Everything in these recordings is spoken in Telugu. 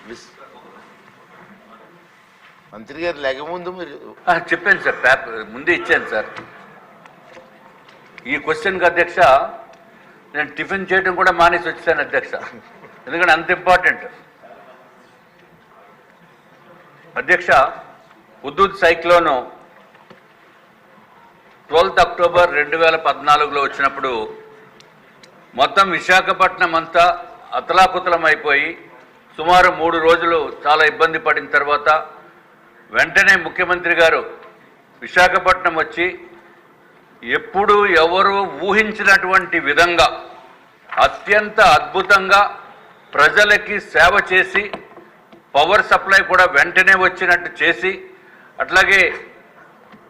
ప్లీజ్ మంత్రి గారు లేక ముందు మీరు చెప్పాను సార్, పేపర్ ముందే ఇచ్చాను సార్. ఈ క్వశ్చన్కి అధ్యక్ష నేను టిఫిన్ చేయడం కూడా మానేసి వచ్చాను అధ్యక్ష, ఎందుకంటే అంత ఇంపార్టెంట్. అధ్యక్ష, హుదూద్ సైక్లోను 12th అక్టోబర్ 2014లో వచ్చినప్పుడు మొత్తం విశాఖపట్నం అంతా అతలాకుతలం అయిపోయి సుమారు 3 రోజులు చాలా ఇబ్బంది పడిన తర్వాత వెంటనే ముఖ్యమంత్రి గారు విశాఖపట్నం వచ్చి ఎప్పుడు ఎవరు ఊహించినటువంటి విధంగా అత్యంత అద్భుతంగా ప్రజలకి సేవ చేసి పవర్ సప్లై కూడా వెంటనే వచ్చినట్టు చేసి, అట్లాగే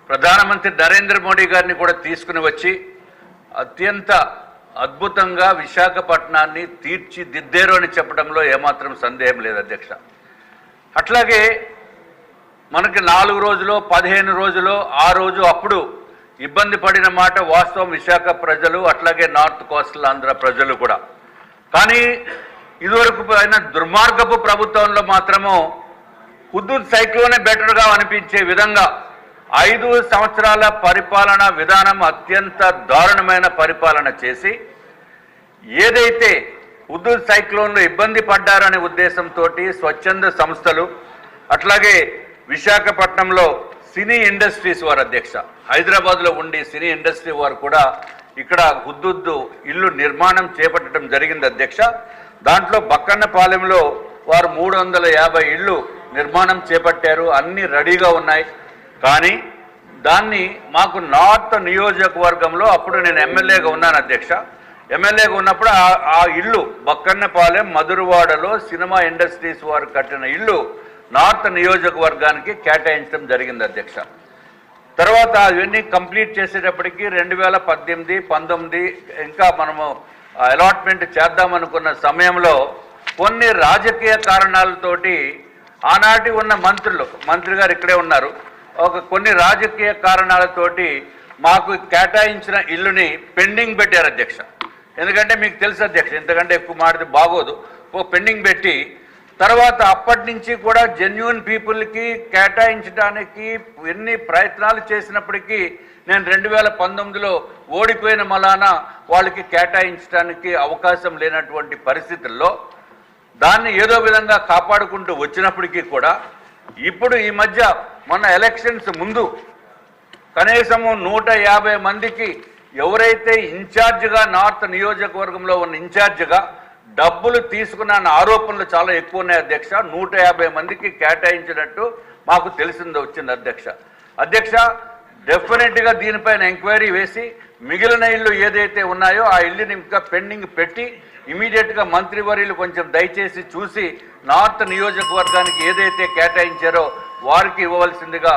ప్రధానమంత్రి నరేంద్ర మోడీ గారిని కూడా తీసుకుని వచ్చి అత్యంత అద్భుతంగా విశాఖపట్నాన్ని తీర్చిదిద్దారు అని చెప్పడంలో ఏమాత్రం సందేహం లేదు అధ్యక్ష. అట్లాగే మనకి 4 రోజులు 15 రోజులు ఆ రోజు అప్పుడు ఇబ్బంది పడిన మాట వాస్తవం విశాఖ ప్రజలు, అట్లాగే నార్త్ కోస్టల్ ఆంధ్ర ప్రజలు కూడా. కానీ ఇదివరకు అయిన దుర్మార్గపు ప్రభుత్వంలో మాత్రము హుదూద్ సైక్లోనే బెటర్గా అనిపించే విధంగా 5 సంవత్సరాల పరిపాలన విధానం అత్యంత దారుణమైన పరిపాలన చేసి, ఏదైతే హుదూద్ సైక్లోన్లో ఇబ్బంది పడ్డారనే ఉద్దేశంతో స్వచ్ఛంద సంస్థలు, అట్లాగే విశాఖపట్నంలో సినీ ఇండస్ట్రీస్ వారు అధ్యక్ష, హైదరాబాద్లో ఉండి సినీ ఇండస్ట్రీ వారు కూడా ఇక్కడ హుదూద్ ఇల్లు నిర్మాణం చేపట్టడం జరిగింది అధ్యక్ష. దాంట్లో బక్కన్నపాలెంలో వారు 350 ఇళ్ళు నిర్మాణం చేపట్టారు, అన్నీ రెడీగా ఉన్నాయి. కానీ దాన్ని మాకు నార్త్ నియోజకవర్గంలో అప్పుడు నేను ఎమ్మెల్యేగా ఉన్నాను అధ్యక్ష. ఎమ్మెల్యేగా ఉన్నప్పుడు ఆ ఇల్లు బక్కన్నపాలెం మధురవాడలో సినిమా ఇండస్ట్రీస్ వారు కట్టిన ఇల్లు నార్త్ నియోజకవర్గానికి కేటాయించడం జరిగింది అధ్యక్ష. తర్వాత అవన్నీ కంప్లీట్ చేసేటప్పటికి 2018, 19 ఇంకా మనము అలాట్మెంట్ చేద్దామనుకున్న సమయంలో కొన్ని రాజకీయ కారణాలతోటి ఆనాటి ఉన్న మంత్రి గారు ఇక్కడే ఉన్నారు, కొన్ని రాజకీయ కారణాలతోటి మాకు కేటాయించిన ఇల్లుని పెండింగ్ పెట్టారు అధ్యక్ష. ఎందుకంటే మీకు తెలుసు అధ్యక్ష, ఇంతకంటే ఎక్కువ మాడితే బాగోదు, పెండింగ్ పెట్టి తర్వాత అప్పటి నుంచి కూడా జెన్యూన్ పీపుల్కి కేటాయించడానికి ఎన్ని ప్రయత్నాలు చేసినప్పటికీ నేను 2019లో ఓడిపోయిన మలాన వాళ్ళకి కేటాయించడానికి అవకాశం లేనటువంటి పరిస్థితుల్లో దాన్ని ఏదో విధంగా కాపాడుకుంటూ వచ్చినప్పటికీ కూడా ఇప్పుడు ఈ మధ్య మొన్న ఎలక్షన్స్ ముందు కనీసము 150 మందికి ఎవరైతే ఇన్ఛార్జిగా నార్త్ నియోజకవర్గంలో ఉన్న ఇన్ఛార్జిగా డబ్బులు తీసుకున్న ఆరోపణలు చాలా ఎక్కువ ఉన్నాయి అధ్యక్ష. 150 మందికి కేటాయించినట్టు మాకు వచ్చింది అధ్యక్ష. డెఫినెట్గా దీనిపైన ఎంక్వైరీ వేసి మిగిలిన ఇల్లు ఏదైతే ఉన్నాయో ఆ ఇల్లుని ఇంకా పెండింగ్ పెట్టి ఇమీడియట్గా మంత్రివర్యులు కొంచెం దయచేసి చూసి నార్త్ నియోజకవర్గానికి ఏదైతే కేటాయించారో వారికి ఇవ్వవలసిందిగా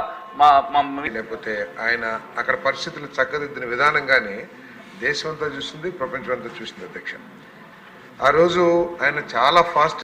లేకపోతే ఆయన అక్కడ పరిస్థితులు చక్కదిద్దిన విధానంగానే దేశమంతా చూసింది, ప్రపంచం అంతా చూసింది అధ్యక్ష. ఆ రోజు ఆయన చాలా ఫాస్ట్